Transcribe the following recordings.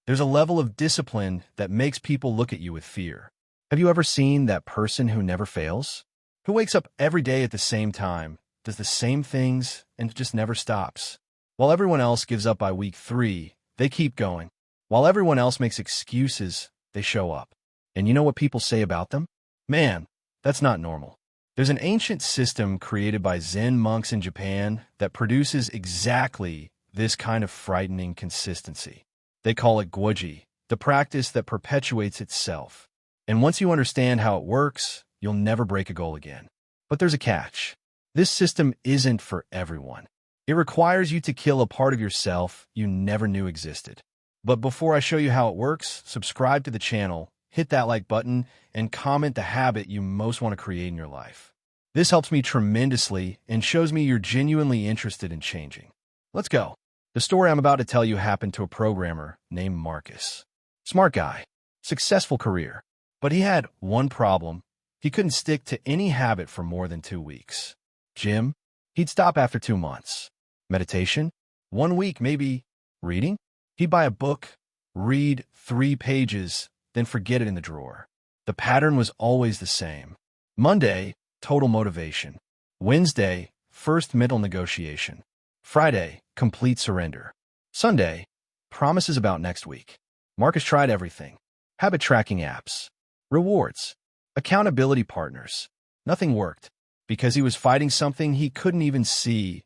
There's a level of discipline that makes people look at you with fear. Have you ever seen that person who never fails? Who wakes up every day at the same time, does the same things, and just never stops? While everyone else gives up by week 3, they keep going. While everyone else makes excuses, they show up. And you know what people say about them? Man, that's not normal. There's an ancient system created by Zen monks in Japan that produces exactly this kind of frightening consistency. They call it Guoji, the practice that perpetuates itself. And once you understand how it works, you'll never break a goal again. But there's a catch. This system isn't for everyone. It requires you to kill a part of yourself you never knew existed. But before I show you how it works, subscribe to the channel, hit that like button, and comment the habit you most want to create in your life. This helps me tremendously and shows me you're genuinely interested in changing. Let's go. The story I'm about to tell you happened to a programmer named Marcus. Smart guy, successful career. But he had one problem. He couldn't stick to any habit for more than 2 weeks. Gym? He'd stop after 2 months. Meditation? 1 week, maybe. Reading? He'd buy a book, read 3 pages, then forget it in the drawer. The pattern was always the same. Monday, total motivation. Wednesday, first mental negotiation. Friday, complete surrender. Sunday, promises about next week. Marcus tried everything. Habit tracking apps, rewards, accountability partners. Nothing worked because he was fighting something he couldn't even see,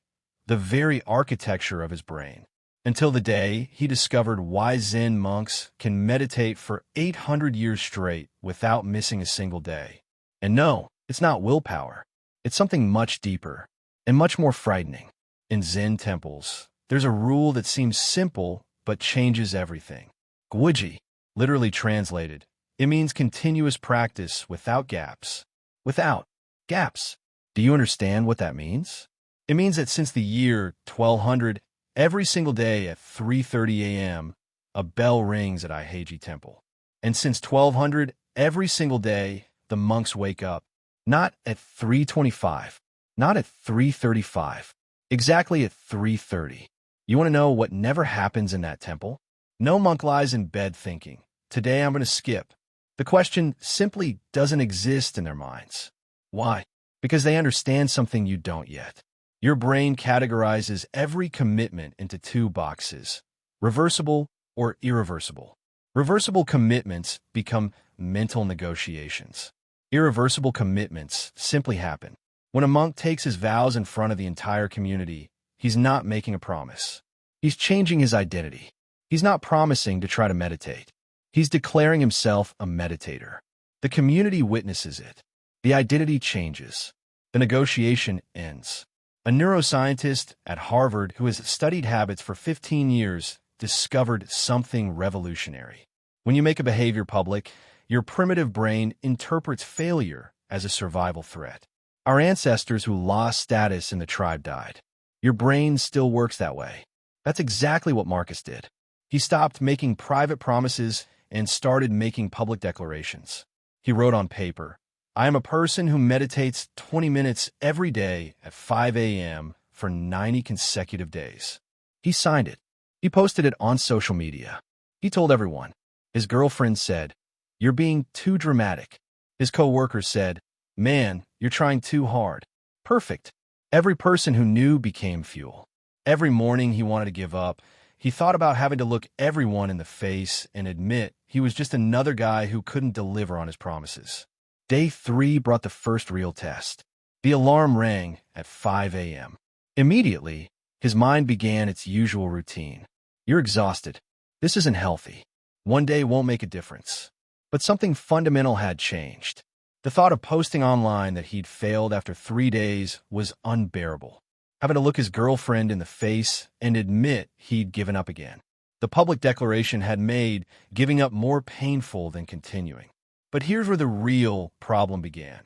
the very architecture of his brain. Until the day he discovered why Zen monks can meditate for 800 years straight without missing a single day. And no, it's not willpower. It's something much deeper and much more frightening. In Zen temples, there's a rule that seems simple but changes everything. Guoji, literally translated, it means continuous practice without gaps. Without gaps. Do you understand what that means? It means that since the year 1200, every single day at 3:30 a.m., a bell rings at Aiheiji Temple. And since 1200, every single day, the monks wake up, not at 3:25, not at 3:35, exactly at 3:30. You want to know what never happens in that temple? No monk lies in bed thinking, today I'm going to skip. The question simply doesn't exist in their minds. Why? Because they understand something you don't yet. Your brain categorizes every commitment into 2 boxes, reversible or irreversible. Reversible commitments become mental negotiations. Irreversible commitments simply happen. When a monk takes his vows in front of the entire community, he's not making a promise. He's changing his identity. He's not promising to try to meditate. He's declaring himself a meditator. The community witnesses it. The identity changes. The negotiation ends. A neuroscientist at Harvard who has studied habits for 15 years discovered something revolutionary. When you make a behavior public, your primitive brain interprets failure as a survival threat. Our ancestors who lost status in the tribe died. Your brain still works that way. That's exactly what Marcus did. He stopped making private promises and started making public declarations. He wrote on paper, I am a person who meditates 20 minutes every day at 5 a.m. for 90 consecutive days. He signed it. He posted it on social media. He told everyone. His girlfriend said, you're being too dramatic. His co-workers said, man, you're trying too hard. Perfect. Every person who knew became fuel. Every morning he wanted to give up. He thought about having to look everyone in the face and admit he was just another guy who couldn't deliver on his promises. Day 3 brought the first real test. The alarm rang at 5 a.m. Immediately, his mind began its usual routine. You're exhausted. This isn't healthy. One day won't make a difference. But something fundamental had changed. The thought of posting online that he'd failed after 3 days was unbearable. Having to look his girlfriend in the face and admit he'd given up again. The public declaration had made giving up more painful than continuing. But here's where the real problem began.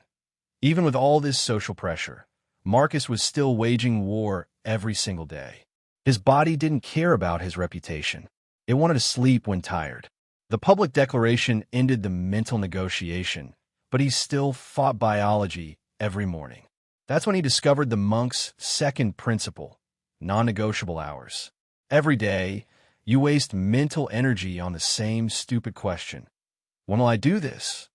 Even with all this social pressure, Marcus was still waging war every single day. His body didn't care about his reputation. It wanted to sleep when tired. The public declaration ended the mental negotiation, but he still fought biology every morning. That's when he discovered the monk's second principle, non-negotiable hours. Every day, You waste mental energy on the same stupid question. When will I do this?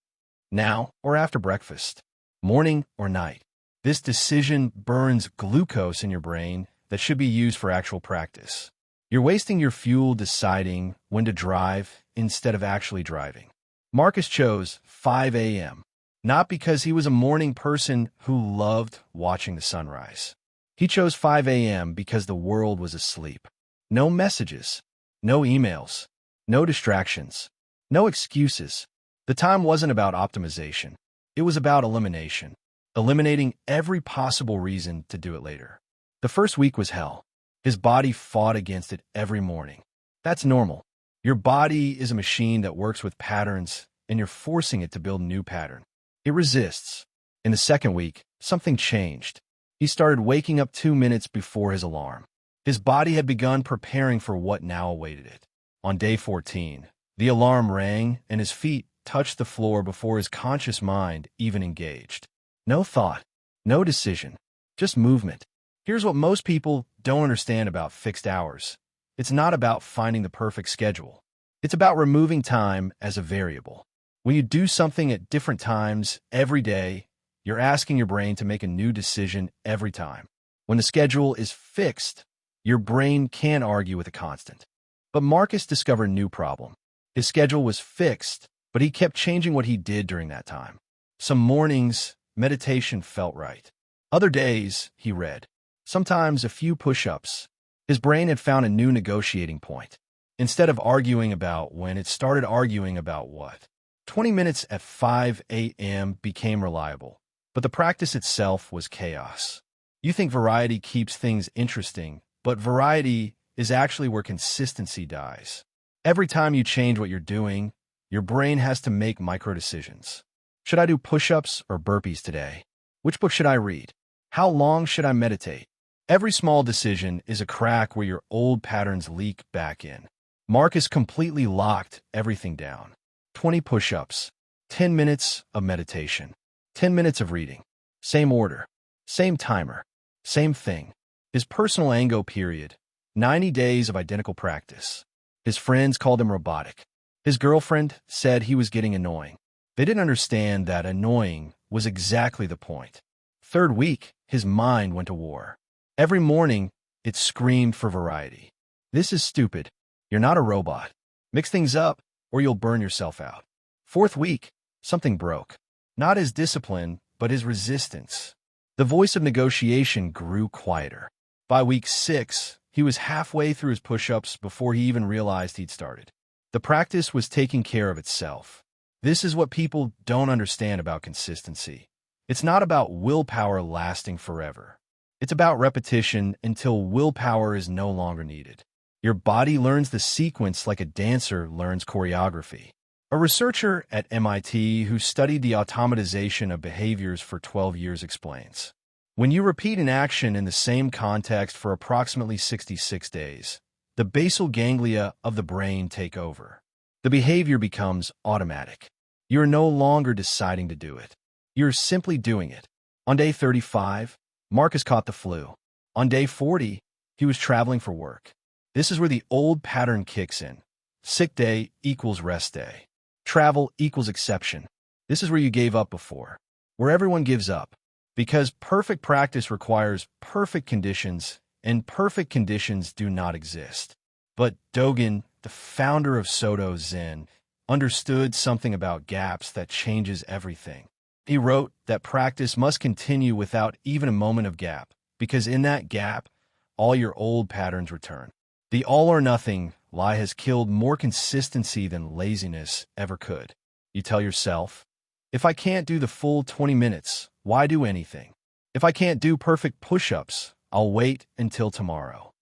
Now or after breakfast? Morning or night? This decision burns glucose in your brain that should be used for actual practice. You're wasting your fuel deciding when to drive instead of actually driving. Marcus chose 5 a.m., not because he was a morning person who loved watching the sunrise. He chose 5 a.m. because the world was asleep. No messages, no emails, no distractions, no excuses. The time wasn't about optimization. It was about elimination, eliminating every possible reason to do it later. The first week was hell. His body fought against it every morning. That's normal. Your body is a machine that works with patterns, and you're forcing it to build a new pattern. It resists. In the second week, something changed. He started waking up 2 minutes before his alarm. His body had begun preparing for what now awaited it. On day 14, the alarm rang, and his feet touched the floor before his conscious mind even engaged. No thought, no decision, just movement. Here's what most people don't understand about fixed hours. It's not about finding the perfect schedule. It's about removing time as a variable. When you do something at different times every day, you're asking your brain to make a new decision every time. When the schedule is fixed, your brain can't argue with a constant. But Marcus discovered a new problem. His schedule was fixed, but he kept changing what he did during that time. Some mornings, meditation felt right. Other days, he read. Sometimes a few push-ups. His brain had found a new negotiating point. Instead of arguing about when, it started arguing about what. 20 minutes at 5 a.m. became reliable, but the practice itself was chaos. You think variety keeps things interesting, but variety is actually where consistency dies. Every time you change what you're doing, your brain has to make micro-decisions. Should I do push-ups or burpees today? Which book should I read? How long should I meditate? Every small decision is a crack where your old patterns leak back in. Marcus completely locked everything down. 20 push-ups, 10 minutes of meditation, 10 minutes of reading. Same order, same timer, same thing. His personal ango period, 90 days of identical practice. His friends called him robotic. His girlfriend said he was getting annoying. They didn't understand that annoying was exactly the point. Third week, his mind went to war. Every morning, it screamed for variety. This is stupid. You're not a robot. Mix things up, or you'll burn yourself out. Fourth week, something broke. Not his discipline, but his resistance. The voice of negotiation grew quieter. By week 6, he was halfway through his push-ups before he even realized he'd started. The practice was taking care of itself. This is what people don't understand about consistency. It's not about willpower lasting forever. It's about repetition until willpower is no longer needed. Your body learns the sequence like a dancer learns choreography. A researcher at MIT who studied the automatization of behaviors for 12 years explains, when you repeat an action in the same context for approximately 66 days, the basal ganglia of the brain take over. The behavior becomes automatic. You're no longer deciding to do it. You're simply doing it. On day 35, Marcus caught the flu. On day 40, he was traveling for work. This is where the old pattern kicks in. Sick day equals rest day. Travel equals exception. This is where you gave up before, where everyone gives up. Because perfect practice requires perfect conditions, and perfect conditions do not exist. But Dogen, the founder of Soto Zen, understood something about gaps that changes everything. He wrote that practice must continue without even a moment of gap, because in that gap, all your old patterns return. The all-or-nothing lie has killed more consistency than laziness ever could. You tell yourself, if I can't do the full 20 minutes, why do anything? If I can't do perfect push-ups, I'll wait until tomorrow.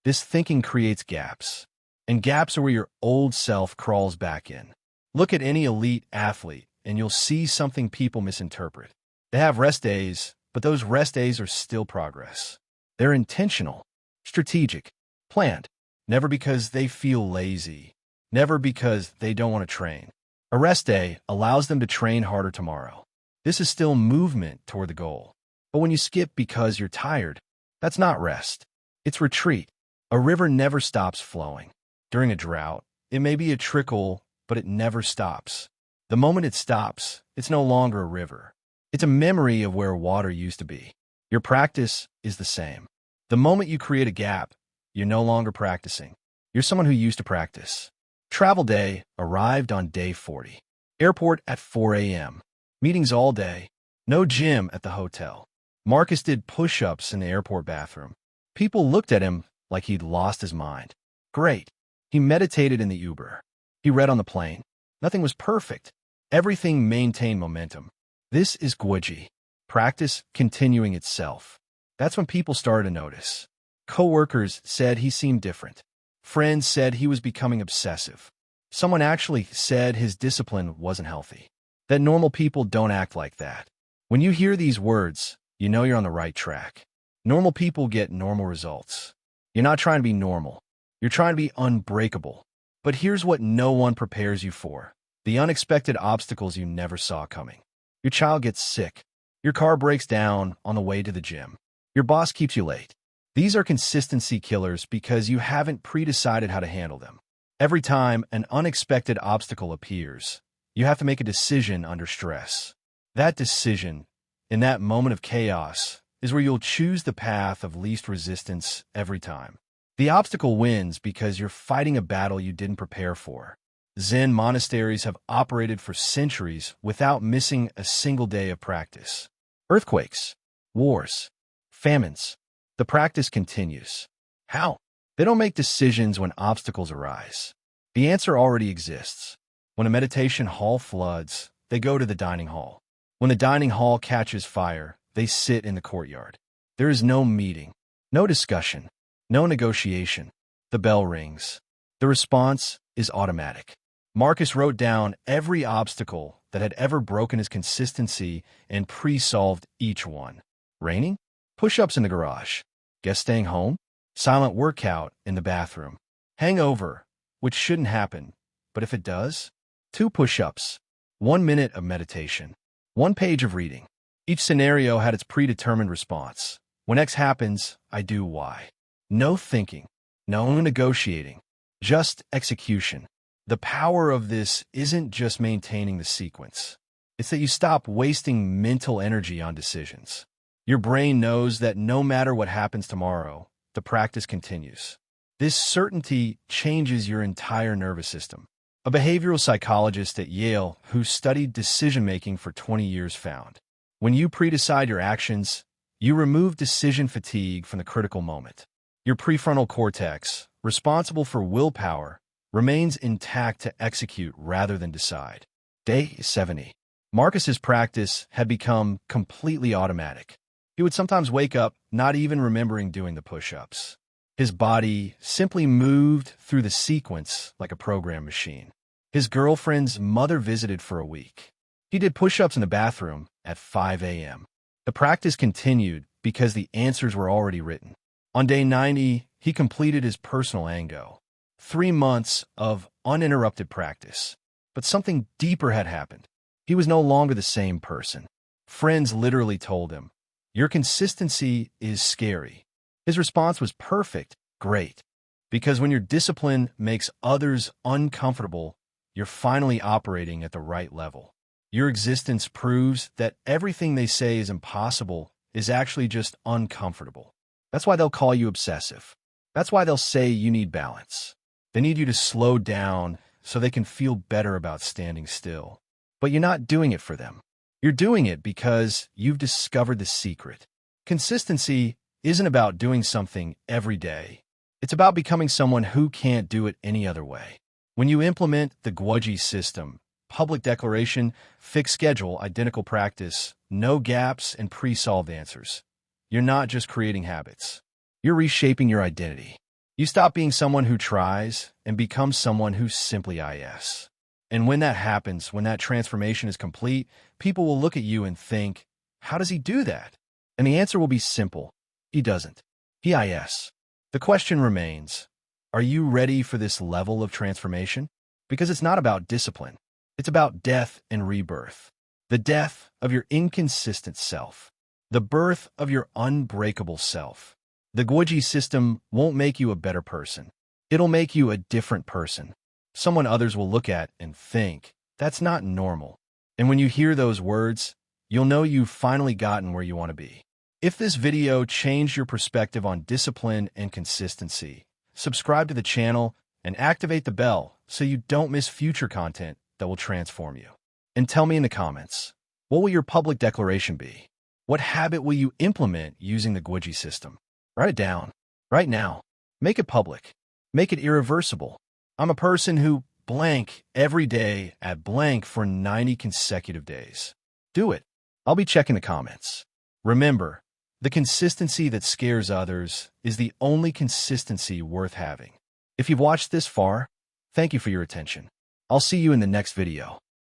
This thinking creates gaps, and gaps are where your old self crawls back in. Look at any elite athlete, and you'll see something people misinterpret. They have rest days, but those rest days are still progress. They're intentional, strategic, planned, never because they feel lazy, never because they don't want to train. A rest day allows them to train harder tomorrow. This is still movement toward the goal. But when you skip because you're tired, that's not rest. It's retreat. A river never stops flowing. During a drought, it may be a trickle, but it never stops. The moment it stops, it's no longer a river. It's a memory of where water used to be. Your practice is the same. The moment you create a gap, you're no longer practicing. You're someone who used to practice. Travel day arrived on day 40. Airport at 4 a.m. Meetings all day. No gym at the hotel. Marcus did push-ups in the airport bathroom. People looked at him like he'd lost his mind. Great. He meditated in the Uber. He read on the plane. Nothing was perfect. Everything maintained momentum. This is Guoji. Practice continuing itself. That's when people started to notice. Coworkers said he seemed different. Friends said he was becoming obsessive. Someone actually said his discipline wasn't healthy. That normal people don't act like that. When you hear these words, you know you're on the right track. Normal people get normal results. You're not trying to be normal. You're trying to be unbreakable. But here's what no one prepares you for: the unexpected obstacles you never saw coming. Your child gets sick. Your car breaks down on the way to the gym. Your boss keeps you late. These are consistency killers because you haven't pre-decided how to handle them. Every time an unexpected obstacle appears, you have to make a decision under stress. That decision, in that moment of chaos, is where you'll choose the path of least resistance every time. The obstacle wins because you're fighting a battle you didn't prepare for. Zen monasteries have operated for centuries without missing a single day of practice. Earthquakes, wars, famines. The practice continues. How? They don't make decisions when obstacles arise. The answer already exists. When a meditation hall floods, they go to the dining hall. When the dining hall catches fire, they sit in the courtyard. There is no meeting, no discussion, no negotiation. The bell rings. The response is automatic. Marcus wrote down every obstacle that had ever broken his consistency and pre-solved each one. Raining? Push-ups in the garage. Guest staying home? Silent workout in the bathroom. Hangover, which shouldn't happen, but if it does? 2 push-ups. 1 minute of meditation. 1 page of reading. Each scenario had its predetermined response. When X happens, I do Y. No thinking. No negotiating. Just execution. The power of this isn't just maintaining the sequence. It's that you stop wasting mental energy on decisions. Your brain knows that no matter what happens tomorrow, the practice continues. This certainty changes your entire nervous system. A behavioral psychologist at Yale who studied decision-making for 20 years found, when you pre-decide your actions, you remove decision fatigue from the critical moment. Your prefrontal cortex, responsible for willpower, remains intact to execute rather than decide. Day 70. Marcus's practice had become completely automatic. He would sometimes wake up not even remembering doing the push-ups. His body simply moved through the sequence like a program machine. His girlfriend's mother visited for a week. He did push-ups in the bathroom at 5 a.m. The practice continued because the answers were already written. On day 90, he completed his personal ango. 3 months of uninterrupted practice. But something deeper had happened. He was no longer the same person. Friends literally told him, "Your consistency is scary." His response was perfect, great. Because when your discipline makes others uncomfortable, you're finally operating at the right level. Your existence proves that everything they say is impossible is actually just uncomfortable. That's why they'll call you obsessive. That's why they'll say you need balance. They need you to slow down so they can feel better about standing still. But you're not doing it for them. You're doing it because you've discovered the secret. Consistency isn't about doing something every day. It's about becoming someone who can't do it any other way. When you implement the Guoji system, public declaration, fixed schedule, identical practice, no gaps, and pre-solved answers, you're not just creating habits. You're reshaping your identity. You stop being someone who tries and become someone who simply is. And when that happens, when that transformation is complete, people will look at you and think, how does he do that? And the answer will be simple. He doesn't. He is. The question remains, are you ready for this level of transformation? Because it's not about discipline. It's about death and rebirth. The death of your inconsistent self. The birth of your unbreakable self. The Guoji system won't make you a better person. It'll make you a different person, someone others will look at and think, that's not normal. And when you hear those words, you'll know you've finally gotten where you want to be. If this video changed your perspective on discipline and consistency, subscribe to the channel and activate the bell so you don't miss future content that will transform you. And tell me in the comments, what will your public declaration be? What habit will you implement using the Guoji system? Write it down, right now. Make it public. Make it irreversible. I'm a person who blank every day at blank for 90 consecutive days. Do it. I'll be checking the comments. Remember, the consistency that scares others is the only consistency worth having. If you've watched this far, thank you for your attention. I'll see you in the next video.